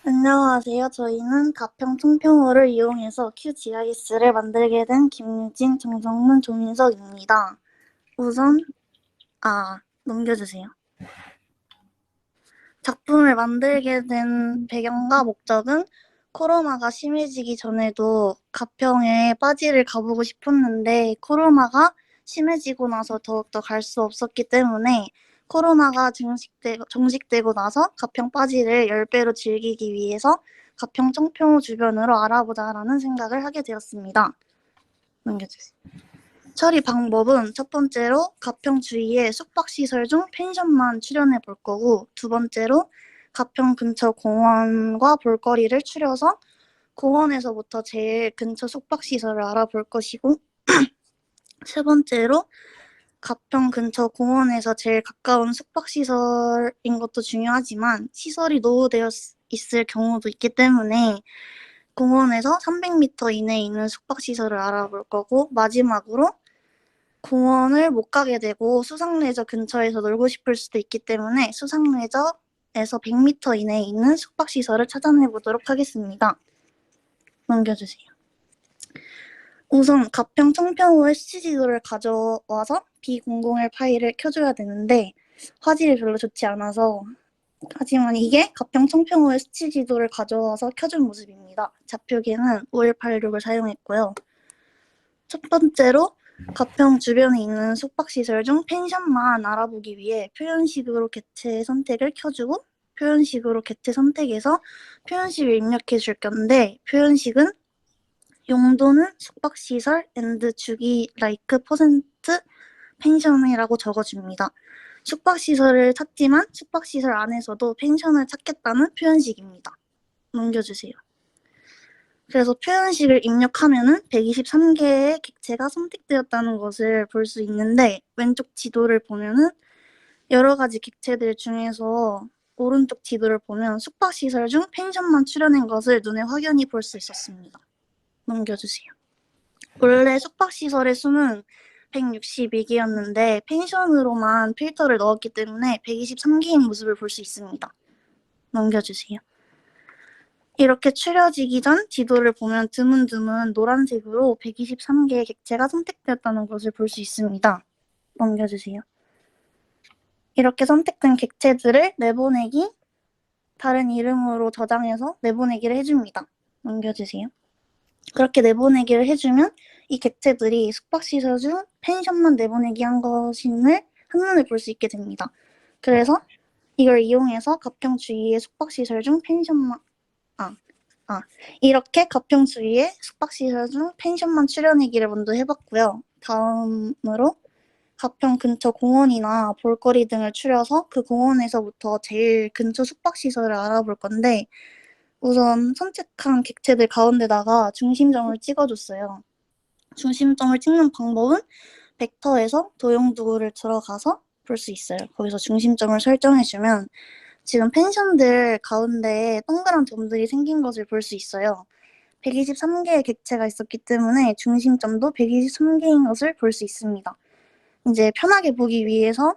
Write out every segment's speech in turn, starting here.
안녕하세요. 저희는 가평 통평호를 이용해서 QGIS를 만들게 된 김유진, 정정문, 조민석입니다. 우선 넘겨주세요. 작품을 만들게 된 배경과 목적은 코로나가 심해지기 전에도 가평에 빠지를 가보고 싶었는데 코로나가 심해지고 나서 더욱더 갈 수 없었기 때문에 코로나가 종식되고 나서 가평 빠지를 10배로 즐기기 위해서 가평 청평호 주변으로 알아보자라는 생각을 하게 되었습니다. 넘겨주세요. 처리 방법은 첫 번째로 가평 주위의 숙박시설 중 펜션만 출연해 볼 거고, 두 번째로 가평 근처 공원과 볼거리를 추려서 공원에서부터 제일 근처 숙박시설을 알아볼 것이고, 세 번째로 가평 근처 공원에서 제일 가까운 숙박시설인 것도 중요하지만 시설이 노후되어 있을 경우도 있기 때문에 공원에서 300m 이내에 있는 숙박시설을 알아볼 거고, 마지막으로 공원을 못 가게 되고 수상레저 근처에서 놀고 싶을 수도 있기 때문에 수상레저에서 100m 이내에 있는 숙박시설을 찾아내 보도록 하겠습니다. 넘겨주세요. 우선 가평 청평호 SC지도를 가져와서 B001 파일을 켜줘야 되는데 화질이 별로 좋지 않아서, 하지만 이게 가평 청평호 SC지도를 가져와서 켜준 모습입니다. 좌표기는 5186을 사용했고요. 첫 번째로 가평 주변에 있는 숙박시설 중 펜션만 알아보기 위해 표현식으로 객체 선택을 켜주고, 표현식으로 객체 선택에서 표현식을 입력해 줄 건데, 표현식은 용도는 숙박시설 앤드 주기 라이크 퍼센트 펜션이라고 적어줍니다. 숙박시설을 찾지만 숙박시설 안에서도 펜션을 찾겠다는 표현식입니다. 넘겨주세요. 그래서 표현식을 입력하면은 123개의 객체가 선택되었다는 것을 볼 수 있는데, 왼쪽 지도를 보면은 여러 가지 객체들 중에서 오른쪽 지도를 보면 숙박시설 중 펜션만 출연한 것을 눈에 확연히 볼 수 있었습니다. 넘겨주세요. 원래 숙박시설의 수는 162개였는데 펜션으로만 필터를 넣었기 때문에 123개인 모습을 볼 수 있습니다. 넘겨주세요. 이렇게 추려지기 전 지도를 보면 드문드문 노란색으로 123개의 객체가 선택되었다는 것을 볼 수 있습니다. 넘겨주세요. 이렇게 선택된 객체들을 내보내기, 다른 이름으로 저장해서 내보내기를 해줍니다. 넘겨주세요. 그렇게 내보내기를 해주면 이 객체들이 숙박시설 중 펜션만 내보내기 한 것임을 한눈에 볼 수 있게 됩니다. 그래서 이걸 이용해서 가평 주위의 숙박시설 중 펜션만 이렇게 가평 주위의 숙박시설 중 펜션만 출연하기를 먼저 해봤고요. 다음으로 가평 근처 공원이나 볼거리 등을 추려서 그 공원에서부터 제일 근처 숙박시설을 알아볼 건데, 우선 선택한 객체들 가운데다가 중심점을 찍어줬어요. 중심점을 찍는 방법은 벡터에서 도형도구를 들어가서 볼 수 있어요. 거기서 중심점을 설정해주면 지금 펜션들 가운데에 동그란 점들이 생긴 것을 볼 수 있어요. 123개의 객체가 있었기 때문에 중심점도 123개인 것을 볼 수 있습니다. 이제 편하게 보기 위해서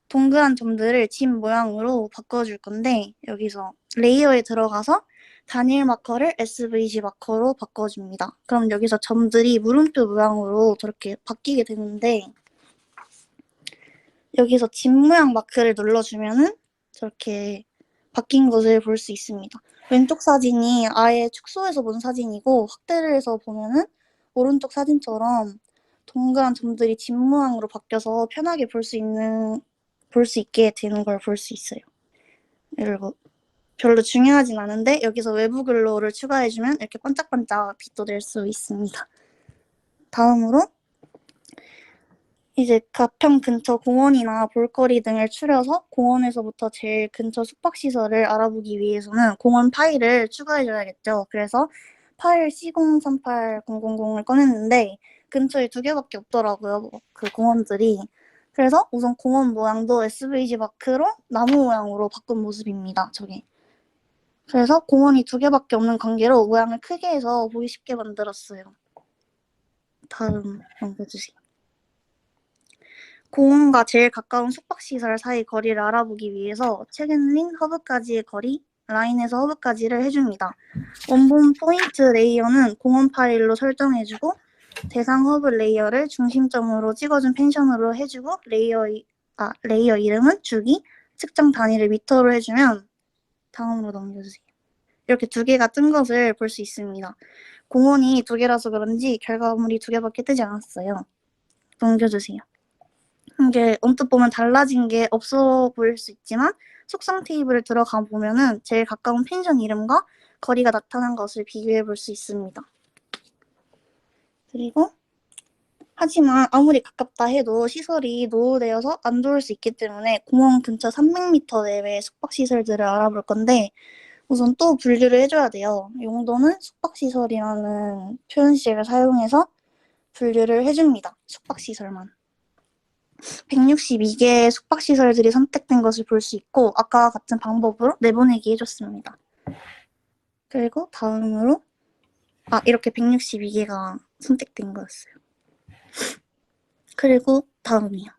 동그란 점들을 집 모양으로 바꿔줄 건데, 여기서 레이어에 들어가서 단일 마커를 SVG 마커로 바꿔줍니다. 그럼 여기서 점들이 물음표 모양으로 저렇게 바뀌게 되는데, 여기서 집 모양 마크를 눌러주면은 저렇게 바뀐 것을 볼 수 있습니다. 왼쪽 사진이 아예 축소해서 본 사진이고, 확대를 해서 보면은 오른쪽 사진처럼 동그란 점들이 집 모양으로 바뀌어서 편하게 볼 수 있게 되는 걸 볼 수 있어요. 그리고 별로 중요하진 않은데 여기서 외부 글로우를 추가해주면 이렇게 반짝반짝 빛도 낼 수 있습니다. 다음으로 이제 가평 근처 공원이나 볼거리 등을 추려서 공원에서부터 제일 근처 숙박시설을 알아보기 위해서는 공원 파일을 추가해줘야겠죠. 그래서 파일 C038000을 꺼냈는데 근처에 2개밖에 없더라고요. 그 공원들이. 그래서 우선 공원 모양도 SVG 마크로 나무 모양으로 바꾼 모습입니다. 저게. 그래서 공원이 2개밖에 없는 관계로 모양을 크게 해서 보기 쉽게 만들었어요. 다음 넘겨주세요. 공원과 제일 가까운 숙박시설 사이 거리를 알아보기 위해서 최근 린 허브까지의 거리, 라인에서 허브까지를 해줍니다. 원본 포인트 레이어는 공원 파일로 설정해주고 대상 허브 레이어를 중심점으로 찍어준 펜션으로 해주고 레이어 이름은 주기, 측정 단위를 미터로 해주면 다음으로 넘겨주세요. 이렇게 두 개가 뜬 것을 볼 수 있습니다. 공원이 두 개라서 그런지 결과물이 두 개밖에 뜨지 않았어요. 넘겨주세요. 이게 언뜻 보면 달라진 게 없어 보일 수 있지만 속성 테이블을 들어가 보면은 제일 가까운 펜션 이름과 거리가 나타난 것을 비교해 볼 수 있습니다. 그리고 하지만 아무리 가깝다 해도 시설이 노후되어서 안 좋을 수 있기 때문에 공원 근처 300m 내외의 숙박시설들을 알아볼 건데 우선 또 분류를 해줘야 돼요. 용도는 숙박시설이라는 표현식을 사용해서 분류를 해줍니다. 숙박시설만. 162개의 숙박시설들이 선택된 것을 볼 수 있고 아까 같은 방법으로 내보내기 해줬습니다. 그리고 다음으로 이렇게 162개가 선택된 거였어요. 그리고 다음이요.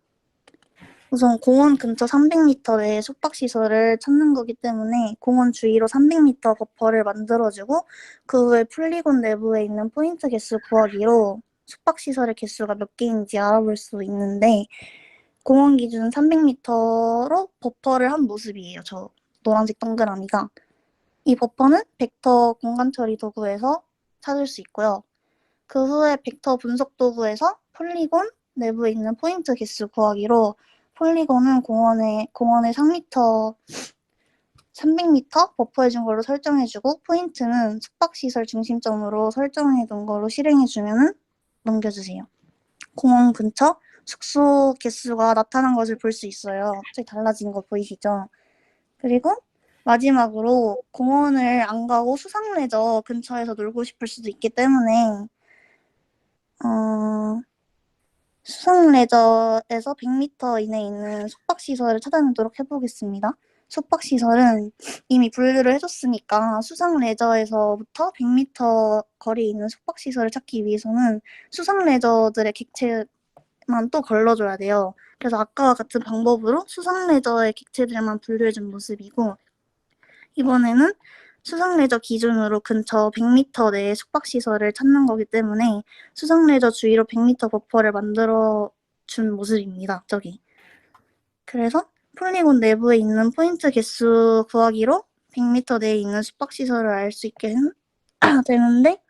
우선 공원 근처 300m 내의 숙박시설을 찾는 거기 때문에 공원 주위로 300m 버퍼를 만들어주고 그 후에 폴리곤 내부에 있는 포인트 개수 구하기로 숙박시설의 개수가 몇 개인지 알아볼 수 있는데 공원 기준 300m로 버퍼를 한 모습이에요. 저 노란색 동그라미가. 이 버퍼는 벡터 공간 처리 도구에서 찾을 수 있고요. 그 후에 벡터 분석 도구에서 폴리곤 내부에 있는 포인트 개수 구하기로 폴리곤은 공원에 300m 버퍼해준 걸로 설정해주고 포인트는 숙박시설 중심점으로 설정해둔 걸로 실행해주면 넘겨주세요. 공원 근처 숙소 개수가 나타난 것을 볼 수 있어요. 갑자기 달라진 거 보이시죠? 그리고 마지막으로 공원을 안 가고 수상레저 근처에서 놀고 싶을 수도 있기 때문에 수상레저에서 100m 이내에 있는 숙박시설을 찾아내도록 해보겠습니다. 숙박시설은 이미 분류를 해줬으니까 수상레저에서부터 100m 거리에 있는 숙박시설을 찾기 위해서는 수상레저들의 객체만 또 걸러줘야 돼요. 그래서 아까와 같은 방법으로 수상레저의 객체들만 분류해준 모습이고 이번에는 수상레저 기준으로 근처 100m 내의 숙박시설을 찾는 거기 때문에 수상레저 주위로 100m 버퍼를 만들어 준 모습입니다. 저기. 그래서 폴리곤 내부에 있는 포인트 개수 구하기로 100m 내에 있는 숙박시설을 알 수 있게 되는데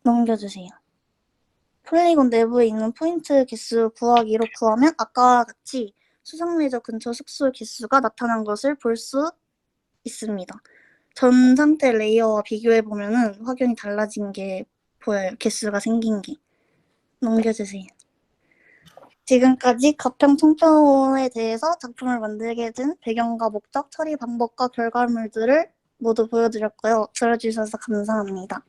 넘겨주세요. 폴리곤 내부에 있는 포인트 개수 구하기로 구하면 아까와 같이 수상레저 근처 숙소 개수가 나타난 것을 볼 수 있습니다. 전 상태 레이어와 비교해보면 확연히 달라진 게 보여요. 개수가 생긴 게. 넘겨주세요. 지금까지 가평 총평에 대해서 작품을 만들게 된 배경과 목적, 처리 방법과 결과물들을 모두 보여드렸고요. 들어주셔서 감사합니다.